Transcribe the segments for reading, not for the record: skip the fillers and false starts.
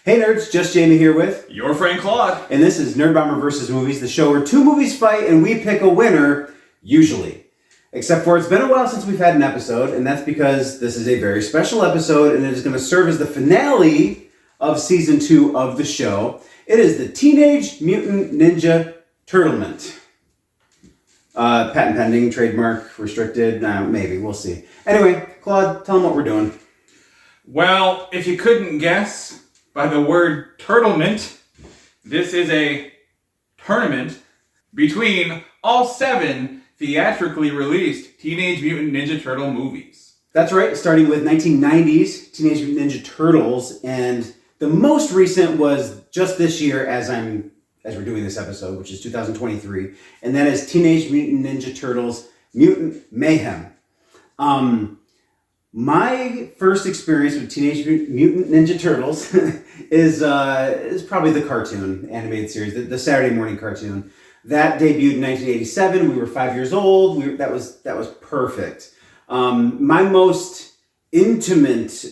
Hey nerds, just Jamie here with your friend Claude. And this is Nerd Bomber vs. Movies, the show where two movies fight and we pick a winner, usually. Except for it's been a while since we've had an episode, and that's because this is a very special episode and it is going to serve as the finale of Season 2 of the show. It is the Teenage Mutant Ninja TURTLE-MENT. Patent pending, trademark restricted, maybe, we'll see. Anyway, Claude, tell them what we're doing. Well, if you couldn't guess by the word TURTLE-MENT, this is a tournament between all 7 theatrically released Teenage Mutant Ninja Turtle movies. That's right, starting with 1990s Teenage Mutant Ninja Turtles, and the most recent was just this year as we're doing this episode, which is 2023, and that is Teenage Mutant Ninja Turtles Mutant Mayhem. My first experience with Teenage Mutant Ninja Turtles is probably the cartoon animated series, the Saturday morning cartoon. That debuted in 1987. We were 5 years old. That was perfect. My most intimate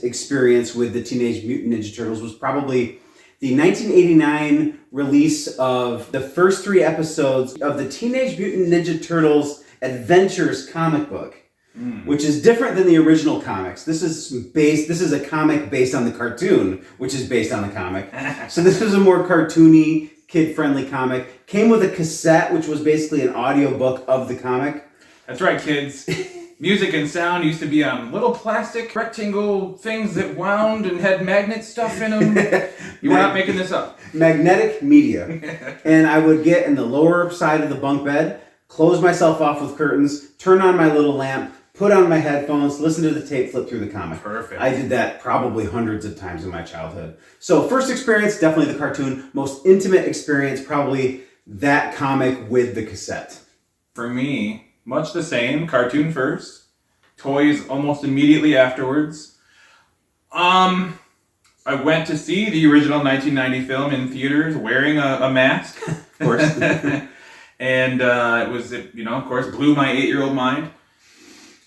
experience with the Teenage Mutant Ninja Turtles was probably the 1989 release of the first 3 episodes of the Teenage Mutant Ninja Turtles Adventures comic book. Which is different than the original comics. This is a comic based on the cartoon, which is based on the comic. So this was a more cartoony, kid-friendly comic. Came with a cassette, which was basically an audiobook of the comic. That's right, kids. Music and sound used to be on little plastic rectangle things that wound and had magnet stuff in them. You were not making this up. Magnetic media. And I would get in the lower side of the bunk bed, close myself off with curtains, turn on my little lamp, put on my headphones, listen to the tape, flip through the comic. Perfect. I did that probably hundreds of times in my childhood. So first experience, definitely the cartoon. Most intimate experience, probably that comic with the cassette. For me, much the same. Cartoon first. Toys almost immediately afterwards. I went to see the original 1990 film in theaters wearing a mask. Of course. And it was, of course, blew my 8-year-old mind.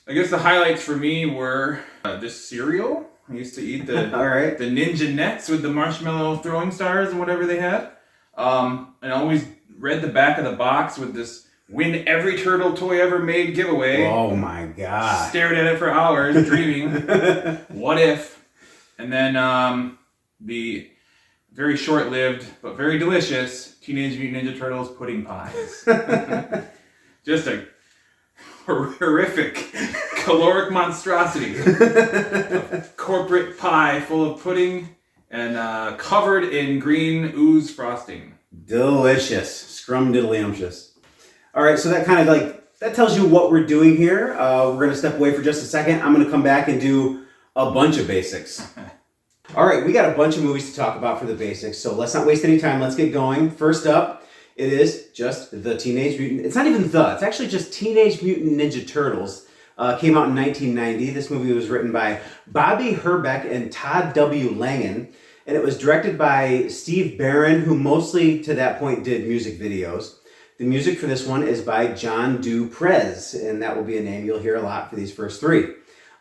I guess the highlights for me were this cereal. I used to eat the right. the Ninja Nets with the marshmallow throwing stars and whatever they had. And I always read the back of the box with this win every turtle toy ever made giveaway. Oh my God. Stared at it for hours dreaming. What if? And then the very short-lived but very delicious Teenage Mutant Ninja Turtles pudding pies. Just a horrific, caloric monstrosity. A corporate pie full of pudding and covered in green ooze frosting. Delicious. Scrumdiddlyumptious. All right, so that kind of that tells you what we're doing here. We're going to step away for just a second. I'm going to come back and do a bunch of basics. All right, we got a bunch of movies to talk about for the basics, so let's not waste any time. Let's get going. First up, it is just the Teenage Mutant... It's not even it's actually just Teenage Mutant Ninja Turtles. Came out in 1990. This movie was written by Bobby Herbeck and Todd W. Langen, and it was directed by Steve Barron, who mostly, to that point, did music videos. The music for this one is by John Duprez, and that will be a name you'll hear a lot for these first 3.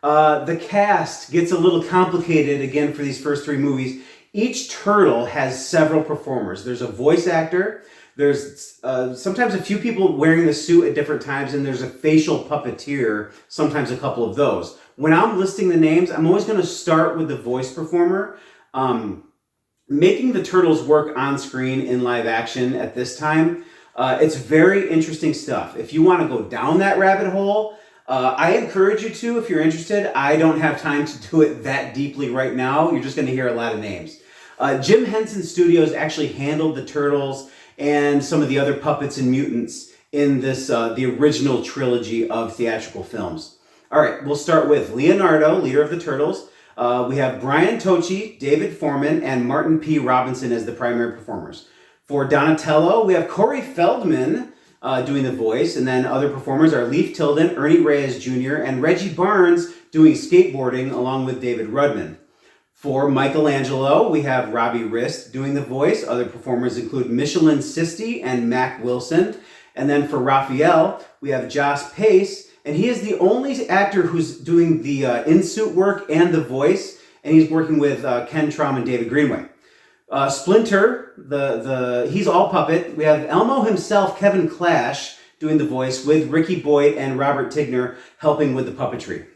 The cast gets a little complicated again for these first 3 movies. Each turtle has several performers. There's a voice actor, there's sometimes a few people wearing the suit at different times, and there's a facial puppeteer, sometimes a couple of those. When I'm listing the names, I'm always going to start with the voice performer. Making the turtles work on screen in live action at this time, it's very interesting stuff. If you want to go down that rabbit hole, I encourage you to, if you're interested. I don't have time to do it that deeply right now. You're just going to hear a lot of names. Jim Henson Studios actually handled the Turtles and some of the other puppets and mutants in this the original trilogy of theatrical films. All right, we'll start with Leonardo, leader of the Turtles. We have Brian Tochi, David Foreman, and Martin P. Robinson as the primary performers. For Donatello, we have Corey Feldman doing the voice, and then other performers are Leif Tilden, Ernie Reyes Jr., and Reggie Barnes doing skateboarding along with David Rudman. For Michelangelo, we have Robbie Rist doing the voice. Other performers include Michelin Sisti and Mac Wilson. And then for Raphael, we have Josh Pace, and he is the only actor who's doing the in-suit work and the voice. and he's working with Ken Traum and David Greenway. Splinter, he's all puppet. We have Elmo himself, Kevin Clash, doing the voice, with Ricky Boyd and Robert Tigner helping with the puppetry.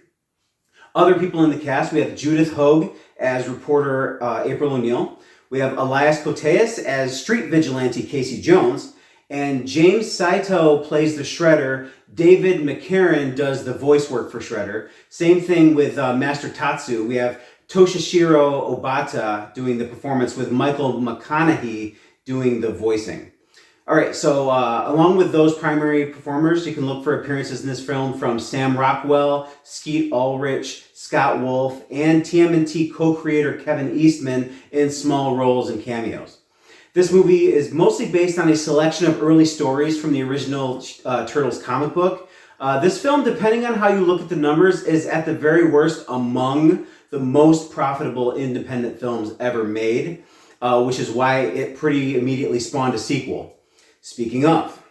Other people in the cast, we have Judith Hogue as reporter April O'Neil. We have Elias Koteas as street vigilante Casey Jones. And James Saito plays the Shredder. David McCarran does the voice work for Shredder. Same thing with Master Tatsu. We have Toshishiro Obata doing the performance, with Michael McConaughey doing the voicing. All right, so along with those primary performers, you can look for appearances in this film from Sam Rockwell, Skeet Ulrich, Scott Wolf, and TMNT co-creator Kevin Eastman in small roles and cameos. This movie is mostly based on a selection of early stories from the original Turtles comic book. This film, depending on how you look at the numbers, is at the very worst among the most profitable independent films ever made, which is why it pretty immediately spawned a sequel. Speaking of,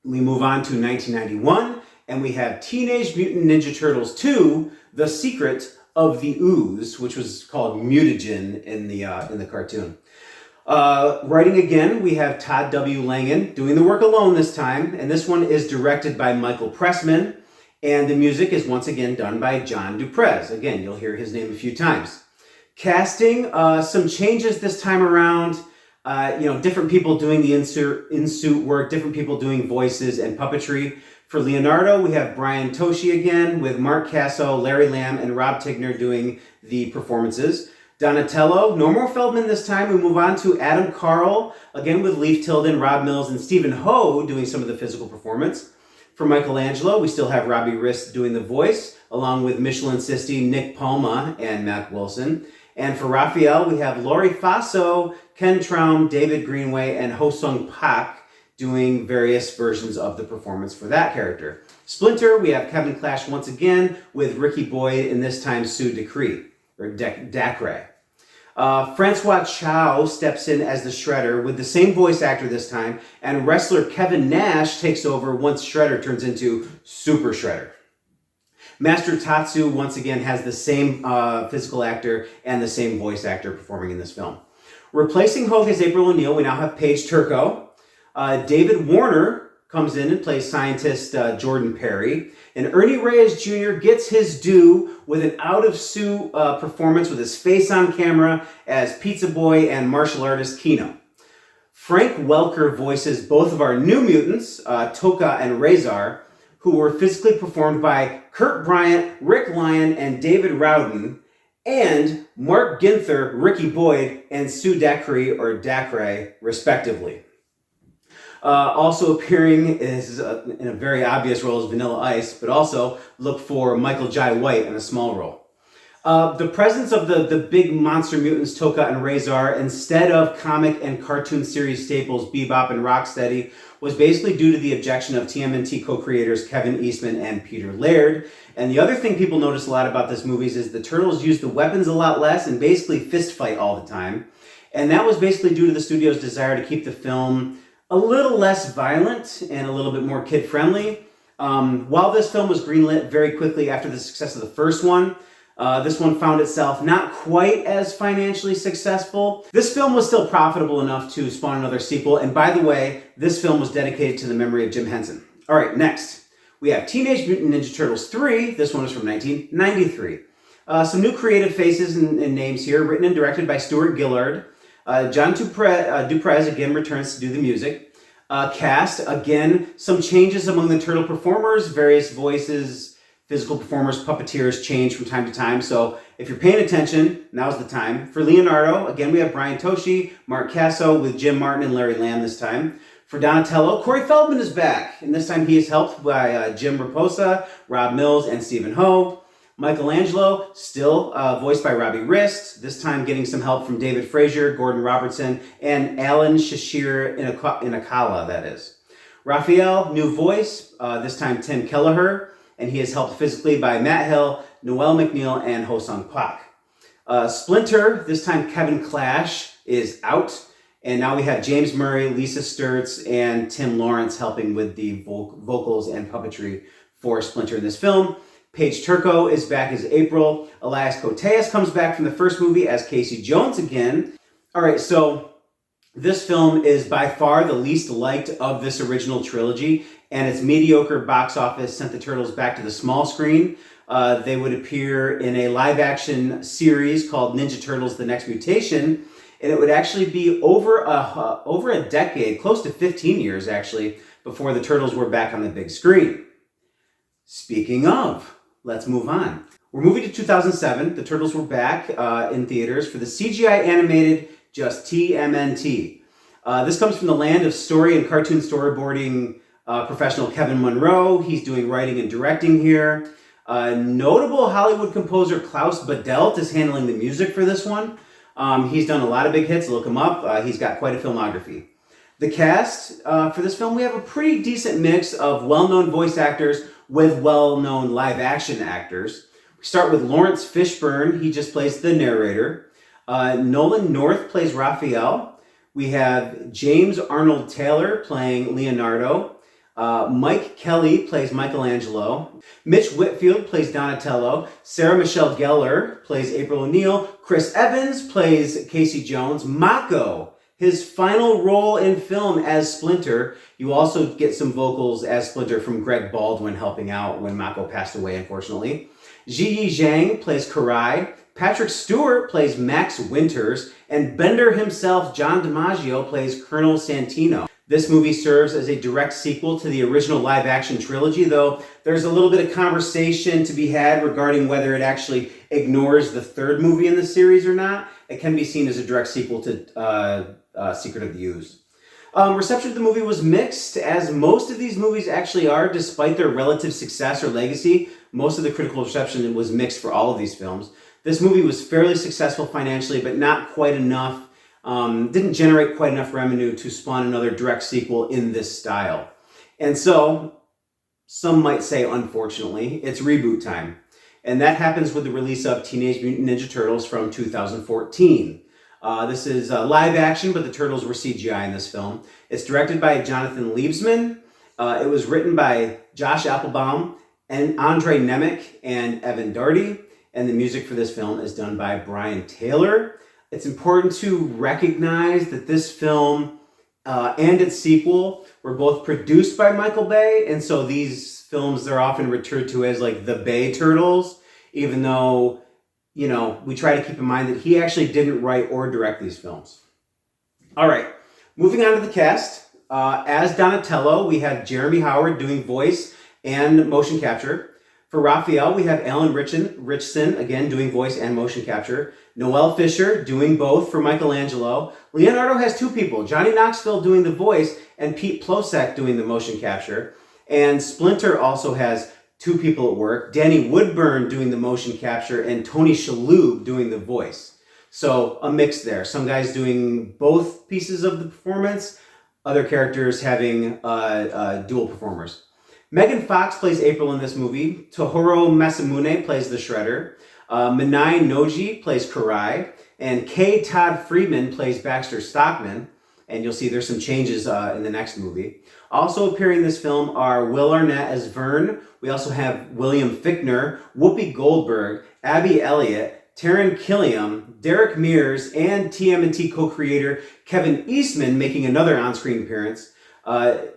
we move on to 1991, and we have Teenage Mutant Ninja Turtles 2, The Secret of the Ooze, which was called Mutagen in the cartoon. Writing again, we have Todd W. Langen doing the work alone this time, and this one is directed by Michael Pressman, and the music is once again done by John Duprez. Again, you'll hear his name a few times. Casting, some changes this time around. Different people doing the in-suit work, different people doing voices and puppetry. For Leonardo, we have Brian Toshi again, with Mark Casso, Larry Lamb, and Rob Tigner doing the performances. Donatello, no more Feldman this time. We move on to Adam Carl, again with Leif Tilden, Rob Mills, and Stephen Ho doing some of the physical performance. For Michelangelo, we still have Robbie Rist doing the voice, along with Michelin Sisti, Nick Palma, and Mac Wilson. And for Raphael, we have Laurie Faso, Ken Traum, David Greenway, and Ho Sung Pak doing various versions of the performance for that character. Splinter, we have Kevin Clash once again with Ricky Boyd, and this time Sue Dacre. Francois Chow steps in as the Shredder with the same voice actor this time, and wrestler Kevin Nash takes over once Shredder turns into Super Shredder. Master Tatsu once again has the same physical actor and the same voice actor performing in this film. Replacing Hogue as April O'Neil, we now have Paige Turco. David Warner comes in and plays scientist Jordan Perry. And Ernie Reyes Jr. gets his due with an out-of-suit performance with his face on camera as Pizza Boy and martial artist Kino. Frank Welker voices both of our New Mutants, Toka and Razor, who were physically performed by Kurt Bryant, Rick Lyon, and David Rowden, and Mark Ginther, Ricky Boyd, and Sue Dacre, respectively. Also appearing is in a very obvious role as Vanilla Ice, but also look for Michael Jai White in a small role. The presence of the big monster mutants Toka and Razor instead of comic and cartoon series staples Bebop and Rocksteady was basically due to the objection of TMNT co-creators Kevin Eastman and Peter Laird. And the other thing people notice a lot about this movie is the Turtles use the weapons a lot less and basically fist fight all the time. And that was basically due to the studio's desire to keep the film a little less violent and a little bit more kid-friendly. While this film was greenlit very quickly after the success of the first one, this one found itself not quite as financially successful. This film was still profitable enough to spawn another sequel, and by the way, this film was dedicated to the memory of Jim Henson. All right, next, we have Teenage Mutant Ninja Turtles 3. This one is from 1993. Some new creative faces and names here, written and directed by Stuart Gillard. John Duprez again returns to do the music. Cast, again, some changes among the Turtle performers, various voices, physical performers, puppeteers change from time to time, so if you're paying attention, now's the time. For Leonardo, again, we have Brian Toshi, Mark Casso with Jim Martin and Larry Lamb this time. For Donatello, Corey Feldman is back, and this time he is helped by Jim Raposa, Rob Mills, and Stephen Ho. Michelangelo, still voiced by Robbie Rist, this time getting some help from David Frazier, Gordon Robertson, and Alan Shashir Inakala, that is. Raphael, new voice, this time Tim Kelleher, and he is helped physically by Matt Hill, Noel McNeil, and Ho Sung Pak. Splinter, this time Kevin Clash, is out, and now we have James Murray, Lisa Sturz, and Tim Lawrence helping with the vocals and puppetry for Splinter in this film. Paige Turco is back as April. Elias Koteas comes back from the first movie as Casey Jones again. All right, so this film is by far the least liked of this original trilogy, and its mediocre box office sent the Turtles back to the small screen. They would appear in a live-action series called Ninja Turtles: The Next Mutation, and it would actually be over a decade, close to 15 years actually, before the Turtles were back on the big screen. Speaking of, let's move on. We're moving to 2007. The Turtles were back in theaters for the CGI animated Just TMNT. This comes from the land of story and cartoon storyboarding professional Kevin Monroe. He's doing writing and directing here. Notable Hollywood composer Klaus Badelt is handling the music for this one. He's done a lot of big hits. Look him up. He's got quite a filmography. The cast for this film, we have a pretty decent mix of well-known voice actors with well-known live-action actors. We start with Lawrence Fishburne. He just plays the narrator. Nolan North plays Raphael. We have James Arnold Taylor playing Leonardo. Mike Kelly plays Michelangelo. Mitch Whitfield plays Donatello. Sarah Michelle Gellar plays April O'Neil. Chris Evans plays Casey Jones. Mako, his final role in film as Splinter. You also get some vocals as Splinter from Greg Baldwin helping out when Mako passed away, unfortunately. Ziyi Zhang plays Karai. Patrick Stewart plays Max Winters. And Bender himself, John DiMaggio, plays Colonel Santino. This movie serves as a direct sequel to the original live-action trilogy, though there's a little bit of conversation to be had regarding whether it actually ignores the third movie in the series or not. It can be seen as a direct sequel to Secret of the Ooze. Reception of the movie was mixed, as most of these movies actually are, despite their relative success or legacy. Most of the critical reception was mixed for all of these films. This movie was fairly successful financially, but not quite enough. Didn't generate quite enough revenue to spawn another direct sequel in this style. And so, some might say, unfortunately, it's reboot time. And that happens with the release of Teenage Mutant Ninja Turtles from 2014. This is live action, but the Turtles were CGI in this film. It's directed by Jonathan Liebsman. It was written by Josh Applebaum and Andre Nemec and Evan Darty. And the music for this film is done by Brian Taylor. It's important to recognize that this film and its sequel were both produced by Michael Bay, and so these films, they're often referred to as like the Bay Turtles, even though, you know, we try to keep in mind that he actually didn't write or direct these films. All right, moving on to the cast. As Donatello, we have Jeremy Howard doing voice and motion capture. For Raphael, we have Alan Ritchson, again, doing voice and motion capture. Noel Fisher doing both for Michelangelo. Leonardo has two people, Johnny Knoxville doing the voice and Pete Plosek doing the motion capture. And Splinter also has two people at work, Danny Woodburn doing the motion capture and Tony Shalhoub doing the voice. So a mix there. Some guys doing both pieces of the performance, other characters having dual performers. Megan Fox plays April in this movie. Tohiro Masamune plays the Shredder. Minai Noji plays Karai. And K. Todd Friedman plays Baxter Stockman. And you'll see there's some changes in the next movie. Also appearing in this film are Will Arnett as Vern. We also have William Fichtner, Whoopi Goldberg, Abby Elliott, Taron Killam, Derek Mears, and TMNT co-creator Kevin Eastman making another on-screen appearance.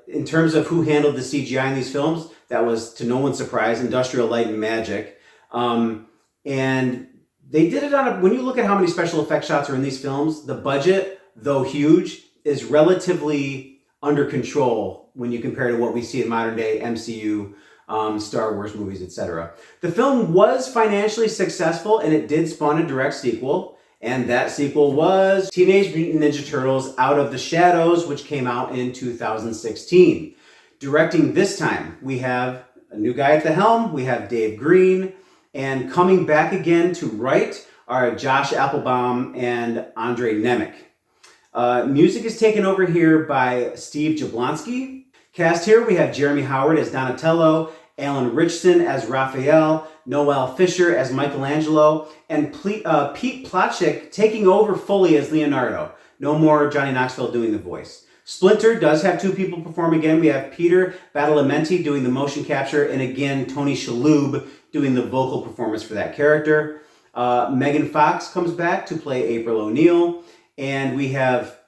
In terms of who handled the CGI in these films, that was, to no one's surprise, Industrial Light and Magic. And they did it on when you look at how many special effects shots are in these films, the budget, though huge, is relatively under control when you compare to what we see in modern day MCU, Star Wars movies, etc. The film was financially successful, and it did spawn a direct sequel. And that sequel was Teenage Mutant Ninja Turtles Out of the Shadows, which came out in 2016. Directing this time, we have a new guy at the helm. We have Dave Green. And coming back again to write are Josh Applebaum and Andre Nemec. Music is taken over here by Steve Jablonsky. Cast here, we have Jeremy Howard as Donatello, Alan Ritchson as Raphael, Noel Fisher as Michelangelo, and Pete Plotchik taking over fully as Leonardo. No more Johnny Knoxville doing the voice. Splinter does have two people perform again. We have Peter Badalamenti doing the motion capture, and again, Tony Shalhoub doing the vocal performance for that character. Megan Fox comes back to play April O'Neil, and we have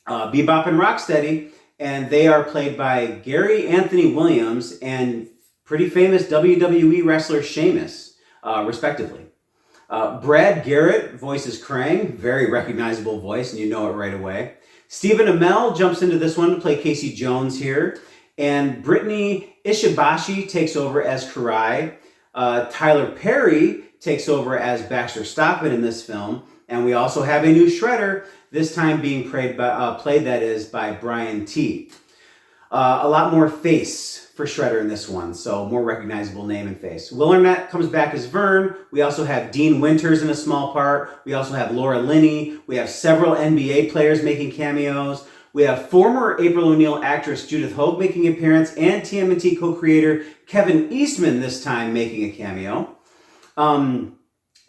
Bebop and Rocksteady, and they are played by Gary Anthony Williams and pretty famous WWE wrestler Sheamus, respectively. Brad Garrett voices Krang, very recognizable voice, and you know it right away. Stephen Amell jumps into this one to play Casey Jones here, and Brittany Ishibashi takes over as Karai. Tyler Perry takes over as Baxter Stockman in this film, and we also have a new Shredder, this time being played by Brian T. A lot more face for Shredder in this one, so more recognizable name and face. Will Arnett comes back as Vern. We also have Dean Winters in a small part. We also have Laura Linney. We have several NBA players making cameos. We have former April O'Neil actress Judith Hoag making an appearance, and TMNT co-creator Kevin Eastman this time making a cameo.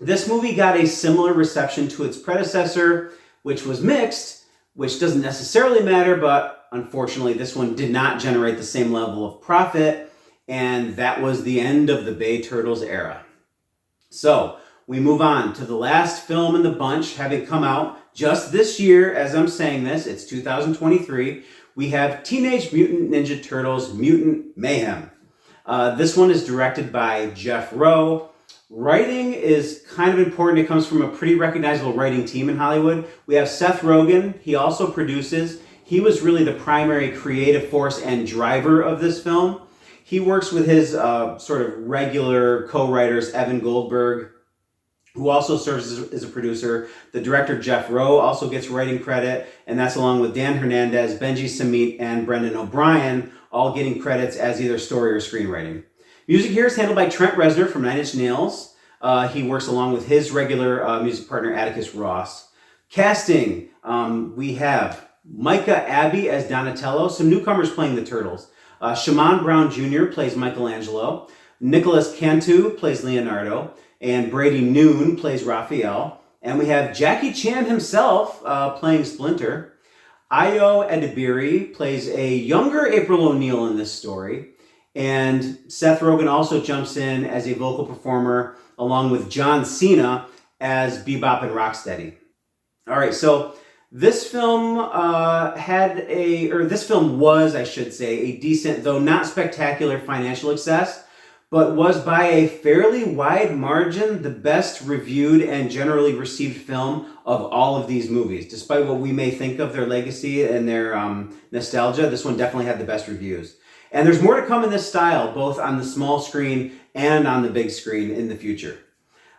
This movie got a similar reception to its predecessor, which was mixed, which doesn't necessarily matter, but unfortunately, this one did not generate the same level of profit, and that was the end of the Bay Turtles era. So, we move on to the last film in the bunch, having come out just this year. As I'm saying this, it's 2023. We have Teenage Mutant Ninja Turtles Mutant Mayhem. This one is directed by Jeff Rowe. Writing is kind of important. It comes from a pretty recognizable writing team in Hollywood. We have Seth Rogen. He also produces. He was really the primary creative force and driver of this film. He works with his sort of regular co-writers, Evan Goldberg, who also serves as a producer. The director, Jeff Rowe, also gets writing credit, and that's along with Dan Hernandez, Benji Samit, and Brendan O'Brien, all getting credits as either story or screenwriting. Music here is handled by Trent Reznor from Nine Inch Nails. He works along with his regular music partner, Atticus Ross. Casting, we have Micah Abbey as Donatello, some newcomers playing the Turtles. Shaman Brown Jr. plays Michelangelo. Nicholas Cantu plays Leonardo. And Brady Noon plays Raphael. And we have Jackie Chan himself playing Splinter. Ayo Edebiri plays a younger April O'Neil in this story. And Seth Rogen also jumps in as a vocal performer along with John Cena as Bebop and Rocksteady. All right, so this film was, I should say, a decent, though not spectacular financial success, but was by a fairly wide margin the best reviewed and generally received film of all of these movies. Despite what we may think of their legacy and their nostalgia, this one definitely had the best reviews. And there's more to come in this style, both on the small screen and on the big screen in the future.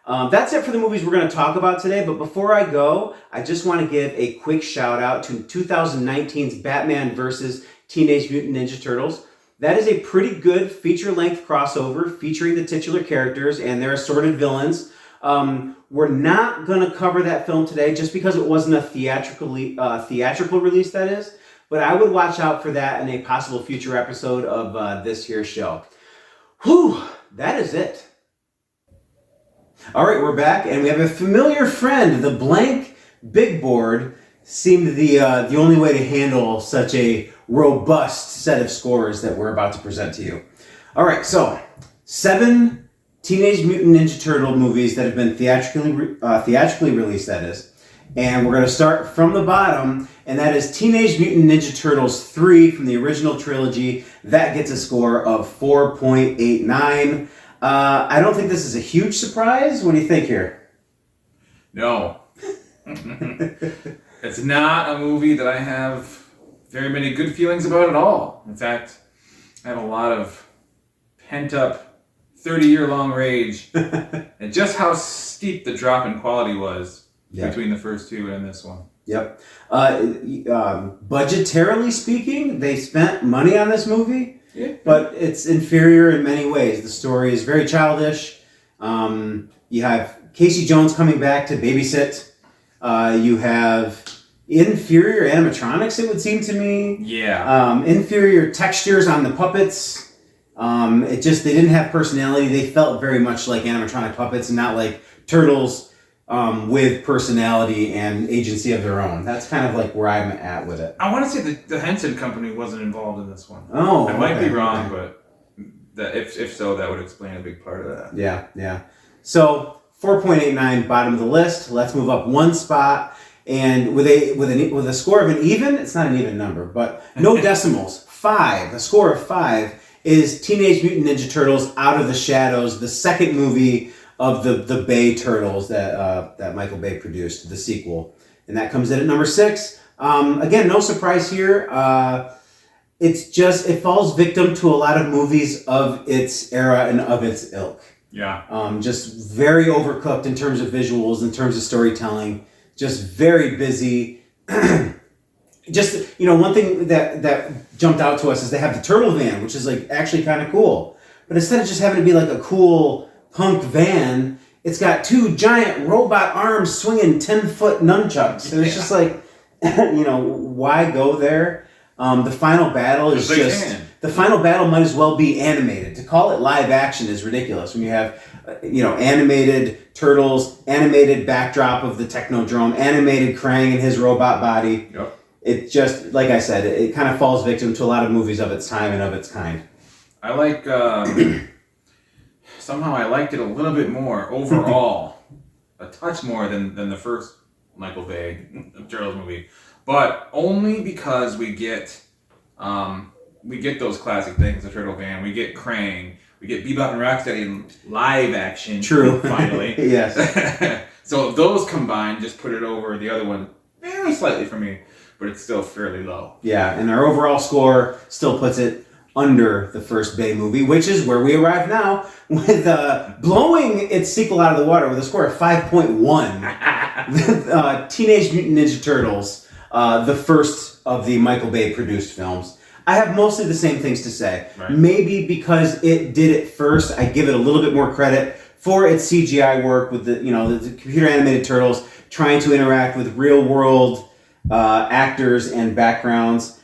That's it for the movies we're going to talk about today, but before I go, I just want to give a quick shout out to 2019's Batman vs. Teenage Mutant Ninja Turtles. That is a pretty good feature-length crossover featuring the titular characters and their assorted villains. We're not going to cover that film today just because it wasn't a theatrical release, that is. But I would watch out for that in a possible future episode of this here show. Whew, that is it. All right, we're back, and we have a familiar friend. The blank big board seemed the only way to handle such a robust set of scores that we're about to present to you. All right, so 7 Teenage Mutant Ninja Turtle movies that have been theatrically released, that is. And we're going to start from the bottom, and that is Teenage Mutant Ninja Turtles 3 from the original trilogy. That gets a score of 4.89. I don't think this is a huge surprise. What do you think here? No. It's not a movie that I have very many good feelings about at all. In fact, I have a lot of pent-up 30-year-long rage at just how steep the drop in quality was between the first two and this one. Yep. Budgetarily speaking, they spent money on this movie, but it's inferior in many ways. The story is very childish. You have Casey Jones coming back to babysit. You have inferior animatronics, it would seem to me. Yeah. Inferior textures on the puppets. They didn't have personality. They felt very much like animatronic puppets and not like turtles with personality and agency of their own. That's kind of like where I'm at with it. I want to say the Henson Company wasn't involved in this one. Oh, I might be wrong, but if so, that would explain a big part of that. Yeah. So 4.89, bottom of the list. Let's move up one spot, and with a score of an even, it's not an even number, but no decimals. 5, a score of 5 is Teenage Mutant Ninja Turtles: Out of the Shadows, the second movie of the Bay Turtles that Michael Bay produced, the sequel, and that comes in at number 6. Again, no surprise here. It falls victim to a lot of movies of its era and of its ilk. Yeah. Just very overcooked in terms of visuals, in terms of storytelling. Just very busy. Just, one thing that jumped out to us is they have the turtle van, which is like actually kind of cool. But instead of just having to be like a cool punk van, it's got 2 giant robot arms swinging 10-foot nunchucks. So it's just like, why go there? The final battle is the final battle might as well be animated. To call it live action is ridiculous when you have, animated turtles, animated backdrop of the Technodrome, animated Krang and his robot body. Yep. It just, like I said, it kind of falls victim to a lot of movies of its time and of its kind. I like, somehow I liked it a little bit more overall, a touch more than the first Michael Bay Turtles movie, but only because we get those classic things, the Turtle Van, we get Krang, we get Bebop and Rocksteady in live action. True. Finally. Yes. So those combined just put it over the other one very slightly for me, but it's still fairly low. Yeah, and our overall score still puts it under the first Bay movie, which is where we arrive now with blowing its sequel out of the water with a score of 5.1. Teenage Mutant Ninja Turtles, the first of the Michael Bay produced films. I have mostly the same things to say. Right. Maybe because it did it first, I give it a little bit more credit for its CGI work with the computer animated turtles trying to interact with real world actors and backgrounds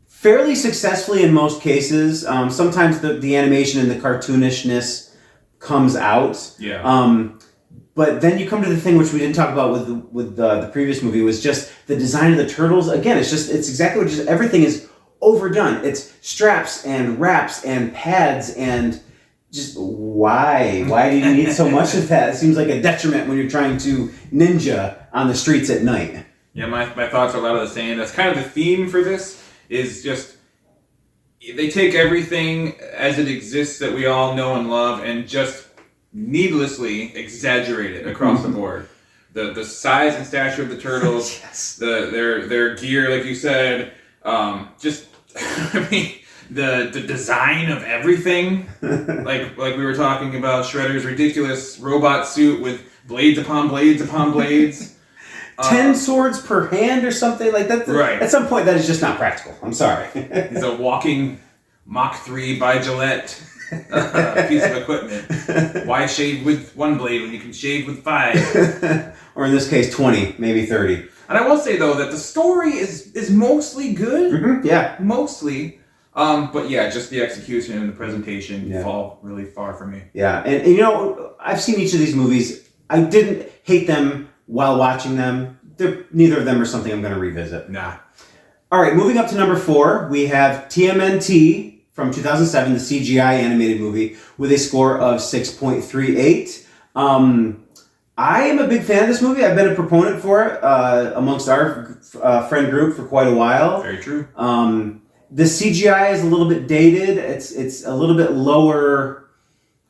fairly successfully in most cases. Sometimes the animation and the cartoonishness comes out. Yeah. But then you come to the thing which we didn't talk about with the previous movie, was just the design of the turtles. Again, it's exactly what everything is overdone. It's straps and wraps and pads and just why do you need so much of that? It seems like a detriment when you're trying to ninja on the streets at night. Yeah, my thoughts are a lot of the same. That's kind of the theme for this, is just they take everything as it exists that we all know and love and just needlessly exaggerate it across the board. The size and stature of the turtles, Yes. their gear, like you said, just I mean the design of everything, like we were talking about Shredder's ridiculous robot suit with blades upon blades upon blades. 10 swords per hand or something like that. Right. At some point, that is just not practical. I'm sorry. He's a walking Mach 3 by Gillette piece of equipment. Why shave with one blade when you can shave with 5? Or in this case, 20, maybe 30. And I will say, though, that the story is mostly good. Mm-hmm. Yeah. Mostly. But yeah, just the execution and the presentation fall really far for me. Yeah. And I've seen each of these movies. I didn't hate them while watching them. Neither of them are something I'm going to revisit. Nah. All right, moving up to number 4, we have TMNT from 2007, the CGI animated movie, with a score of 6.38. I am a big fan of this movie. I've been a proponent for it amongst our friend group for quite a while. Very true. The CGI is a little bit dated. It's a little bit lower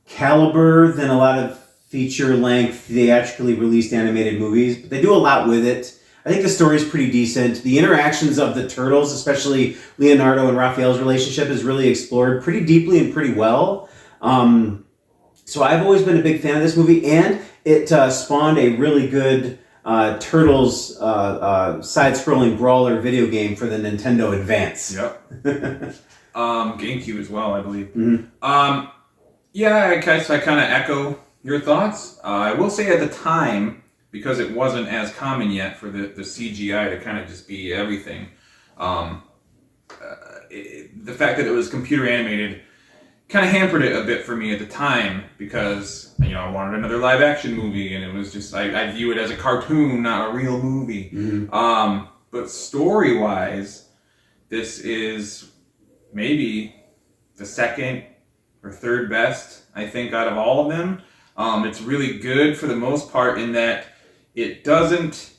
caliber than a lot of feature-length, theatrically released animated movies, but they do a lot with it. I think the story is pretty decent. The interactions of the turtles, especially Leonardo and Raphael's relationship, is really explored pretty deeply and pretty well. So I've always been a big fan of this movie, and it spawned a really good Turtles side-scrolling brawler video game for the Nintendo Advance. Yep. GameCube as well, I believe. Mm-hmm. Yeah, I kind of echo your thoughts. I will say at the time, because it wasn't as common yet for the CGI to kind of just be everything, the fact that it was computer animated, kind of hampered it a bit for me at the time because, you know, I wanted another live action movie, and it was just, I view it as a cartoon, not a real movie. But story wise, this is maybe the second or third best, I think, out of all of them. It's really good for the most part in that it doesn't,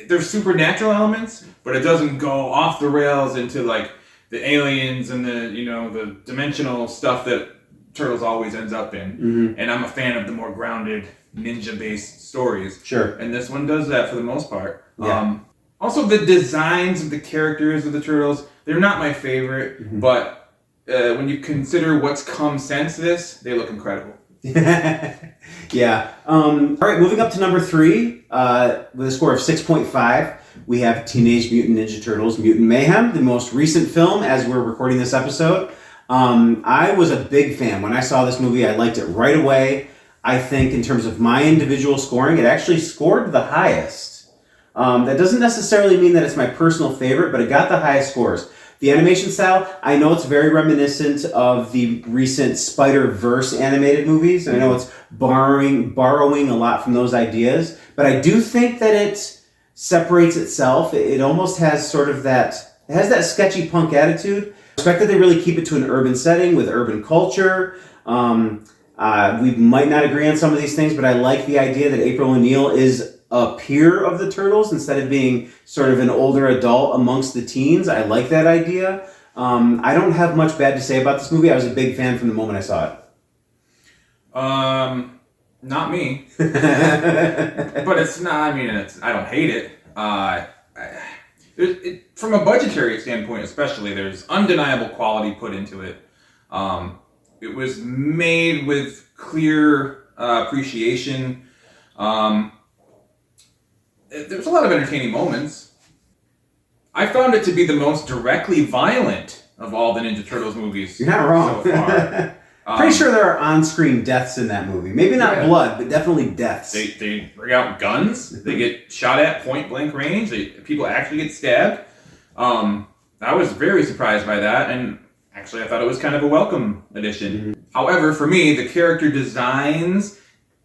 there's supernatural elements, but it doesn't go off the rails into like the aliens and the, you know, the dimensional stuff that Turtles always ends up in. And I'm a fan of the more grounded ninja-based stories. Sure. And this one does that for the most part. Yeah. Also, the designs of the characters of the Turtles, they're not my favorite, but when you consider what's come since this, they look incredible. Yeah. All right, moving up to number 3 with a score of 6.5. We have Teenage Mutant Ninja Turtles Mutant Mayhem, the most recent film as we're recording this episode. I was a big fan. When I saw this movie, I liked it right away. I think in terms of my individual scoring, it actually scored the highest. That doesn't necessarily mean that it's my personal favorite, but it got the highest scores. The animation style, I know it's very reminiscent of the recent Spider-Verse animated movies. I know it's borrowing a lot from those ideas, but I do think that it separates itself. It almost has sort of that, it has that sketchy punk attitude. I respect that they really keep it to an urban setting with urban culture. We might not agree on some of these things, but I like the idea that April O'Neil is a peer of the Turtles instead of being sort of an older adult amongst the teens. I like that idea. I don't have much bad to say about this movie. I was a big fan from the moment I saw it. Not me. But it's not, I mean, I don't hate it. From a budgetary standpoint especially, there's undeniable quality put into it. It was made with clear appreciation. There's a lot of entertaining moments. I found it to be the most directly violent of all the Ninja Turtles movies. You're not wrong. So far. Pretty sure there are on-screen deaths in that movie. Maybe not blood, but definitely deaths. They bring out guns. They get shot at point-blank range. People actually get stabbed. I was very surprised by that, and actually I thought it was kind of a welcome addition. However, for me, the character designs,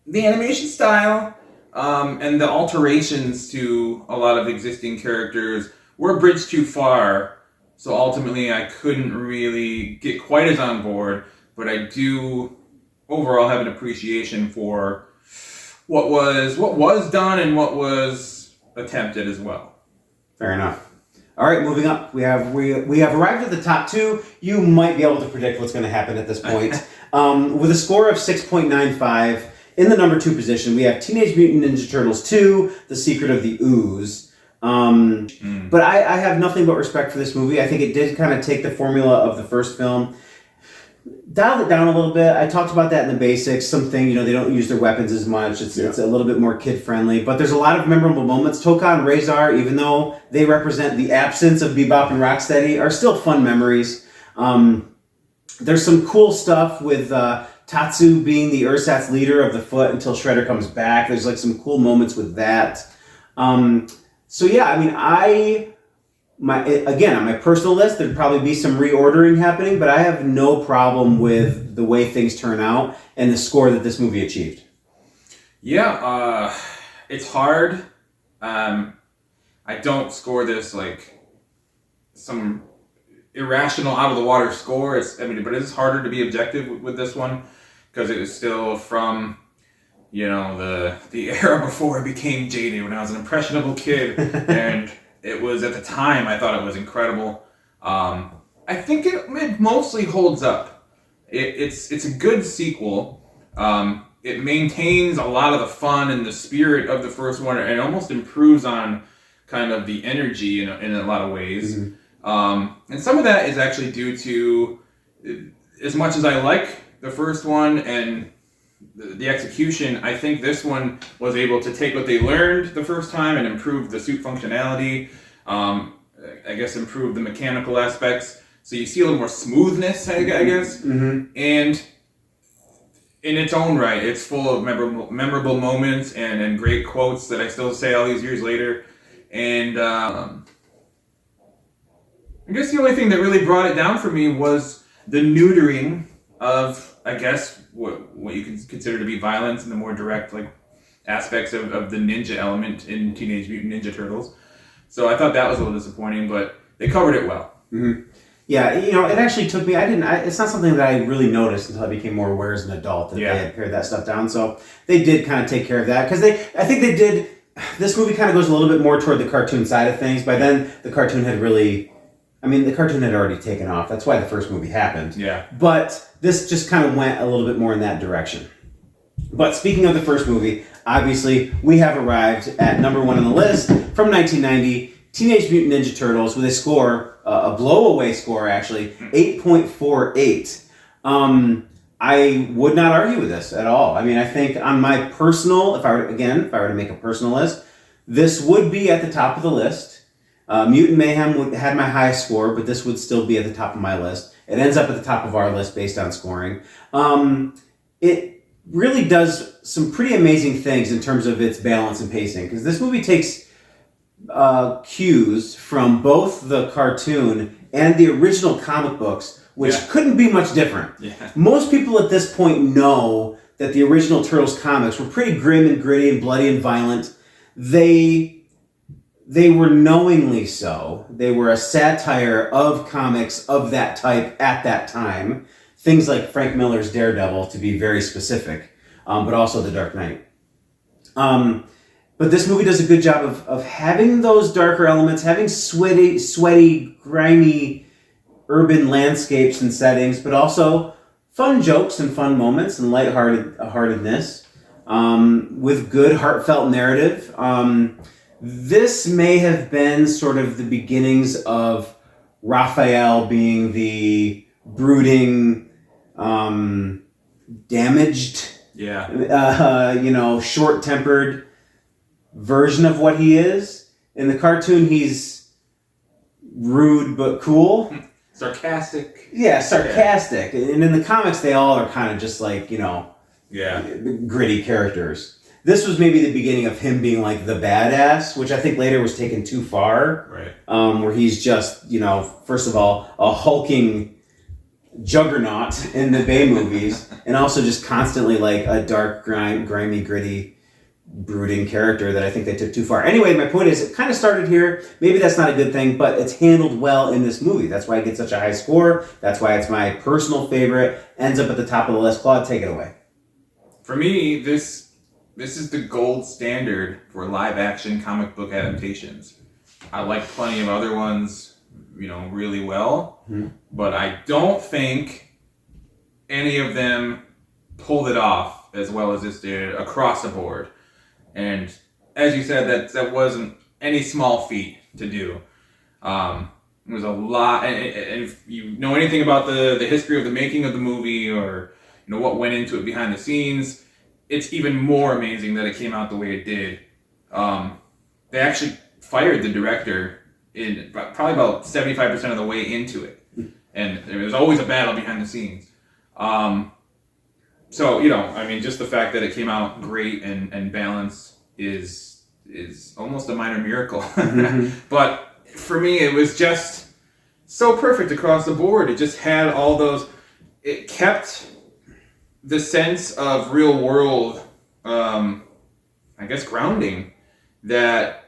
the animation style, and the alterations to a lot of existing characters were a bridge too far. So ultimately, I couldn't really get quite as on board. But I do overall have an appreciation for what was done and what was attempted as well. Fair enough. All right, moving up, we have arrived at the top 2. You might be able to predict what's going to happen at this point. With a score of 6.95, in the number 2 position, we have Teenage Mutant Ninja Turtles 2: The Secret of the Ooze. But I have nothing but respect for this movie. I think it did kind of take the formula of the first film, dialed it down a little bit. I talked about that in the basics. Something, they don't use their weapons as much. It's a little bit more kid-friendly. But there's a lot of memorable moments. Toka and Razor, even though they represent the absence of Bebop and Rocksteady, are still fun memories. There's some cool stuff with Tatsu being the Ursat's leader of the Foot until Shredder comes back. There's like some cool moments with that. So yeah, I mean, on my personal list, there'd probably be some reordering happening, but I have no problem with the way things turn out and the score that this movie achieved. Yeah, it's hard. I don't score this like some irrational, out of the water score. But it is harder to be objective with this one because it was still from, the era before I became jaded, when I was an impressionable kid, and it was, at the time, I thought it was incredible. I think it mostly holds up. It's a good sequel. It maintains a lot of the fun and the spirit of the first one, and almost improves on kind of the energy in a lot of ways. And some of that is actually due to, as much as I like the first one and the execution, I think this one was able to take what they learned the first time and improve the suit functionality, I guess improve the mechanical aspects. So you see a little more smoothness, I guess. And in its own right, it's full of memorable moments and great quotes that I still say all these years later. And I guess the only thing that really brought it down for me was the neutering of, I guess, what you can consider to be violence and the more direct like aspects of the ninja element in Teenage Mutant Ninja Turtles. So I thought that was a little disappointing, but they covered it well. Mm-hmm. Yeah, it actually took me. It's not something that I really noticed until I became more aware as an adult that they had pared that stuff down. So they did kind of take care of that because I think they did. This movie kind of goes a little bit more toward the cartoon side of things. By then, the cartoon had already taken off. That's why the first movie happened. Yeah. But this just kind of went a little bit more in that direction. But speaking of the first movie, obviously, we have arrived at number 1 on the list from 1990, Teenage Mutant Ninja Turtles, with a score, a blow-away score, actually, 8.48. I would not argue with this at all. I mean, I think on my personal, if I were to make a personal list, this would be at the top of the list. Mutant Mayhem had my highest score, but this would still be at the top of my list. It ends up at the top of our list based on scoring. It really does some pretty amazing things in terms of its balance and pacing, because this movie takes cues from both the cartoon and the original comic books, which couldn't be much different. Yeah. Most people at this point know that the original Turtles comics were pretty grim and gritty and bloody and violent. They were knowingly so. They were a satire of comics of that type at that time. Things like Frank Miller's Daredevil, to be very specific, but also The Dark Knight. But this movie does a good job of having those darker elements, having sweaty, grimy urban landscapes and settings, but also fun jokes and fun moments and lightheartedness, with good, heartfelt narrative. This may have been sort of the beginnings of Raphael being the brooding, damaged, short-tempered version of what he is. In the cartoon, he's rude but cool. Sarcastic. Yeah, sarcastic. Yeah. And in the comics, they all are kind of just like, gritty characters. This was maybe the beginning of him being like the badass, which I think later was taken too far. Right. Where he's just, first of all, a hulking juggernaut in the Bay movies, and also just constantly like a dark, grimy, gritty, brooding character that I think they took too far. Anyway, my point is, it kind of started here. Maybe that's not a good thing, but it's handled well in this movie. That's why it gets such a high score. That's why it's my personal favorite. Ends up at the top of the list. Claude, take it away. For me, this is the gold standard for live-action comic book adaptations. I like plenty of other ones, really well, but I don't think any of them pulled it off as well as this did across the board. And as you said, that wasn't any small feat to do. It was a lot, and if you know anything about the history of the making of the movie, or what went into it behind the scenes, it's even more amazing that it came out the way it did. They actually fired the director in probably about 75% of the way into it, and there was always a battle behind the scenes. So, just the fact that it came out great and balanced is almost a minor miracle. But for me, it was just so perfect across the board. It just had all those... It kept the sense of real world, grounding that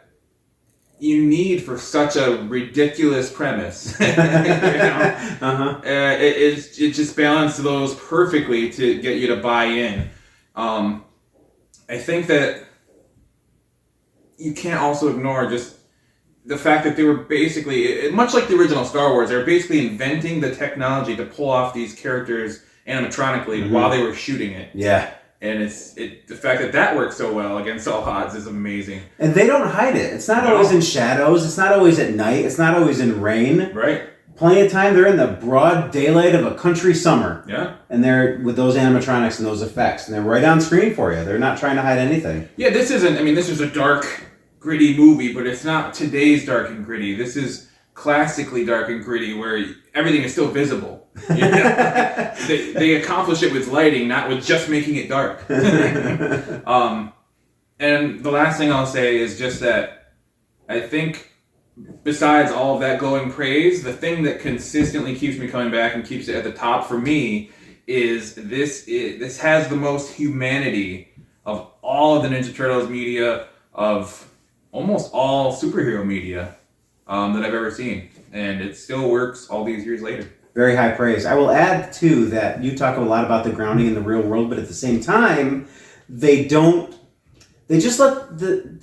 you need for such a ridiculous premise. It just balanced those perfectly to get you to buy in. I think that you can't also ignore just the fact that they were basically, much like the original Star Wars, they were basically inventing the technology to pull off these characters animatronically while they were shooting it. Yeah. And the fact that works so well against all odds is amazing. And they don't hide it. It's not always in shadows. It's not always at night. It's not always in rain. Right. Plenty of time, they're in the broad daylight of a country summer. Yeah. And they're with those animatronics and those effects. And they're right on screen for you. They're not trying to hide anything. Yeah, this is a dark, gritty movie, but it's not today's dark and gritty. This is classically dark and gritty where everything is still visible. They accomplish it with lighting, not with just making it dark. And the last thing I'll say is just that I think besides all of that glowing praise, the thing that consistently keeps me coming back and keeps it at the top for me is this has the most humanity of all of the Ninja Turtles media, of almost all superhero media that I've ever seen, and it still works all these years later. Very high praise. I will add too that you talk a lot about the grounding in the real world, but at the same time, they just let the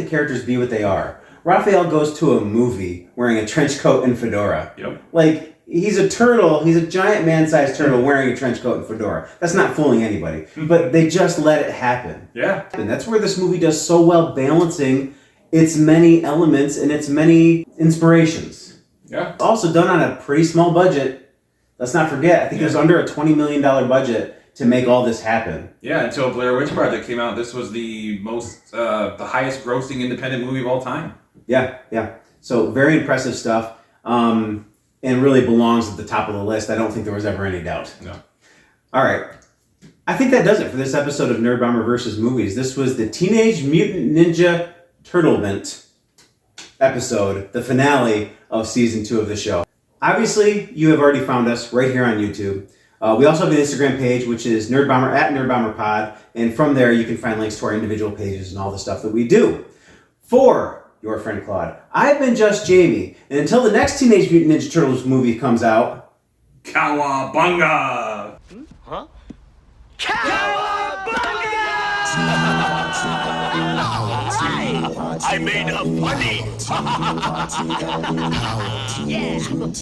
characters be what they are. Raphael goes to a movie wearing a trench coat and fedora. Yep. Like, he's a turtle, he's a giant man-sized turtle wearing a trench coat and fedora. That's not fooling anybody. But they just let it happen. Yeah. And that's where this movie does so well, balancing its many elements and its many inspirations. Yeah. Also done on a pretty small budget. Let's not forget, I think it was under a $20 million budget to make all this happen. Yeah, until Blair Witch Project came out, this was the highest grossing independent movie of all time. Yeah. So very impressive stuff, and really belongs at the top of the list. I don't think there was ever any doubt. No. All right. I think that does it for this episode of Nerd Bomber vs. Movies. This was the Teenage Mutant Ninja TURTLE-MENT episode, the finale of Season 2 of the show. Obviously, you have already found us right here on YouTube. We also have an Instagram page, which is Nerd Bomber at Nerd Bomber Pod, and from there you can find links to our individual pages and all the stuff that we do. For your friend Claude, I've been Just Jamie, and until the next Teenage Mutant Ninja Turtles movie comes out, Cowabunga! Huh? Cowabunga! I made a funny! Yeah!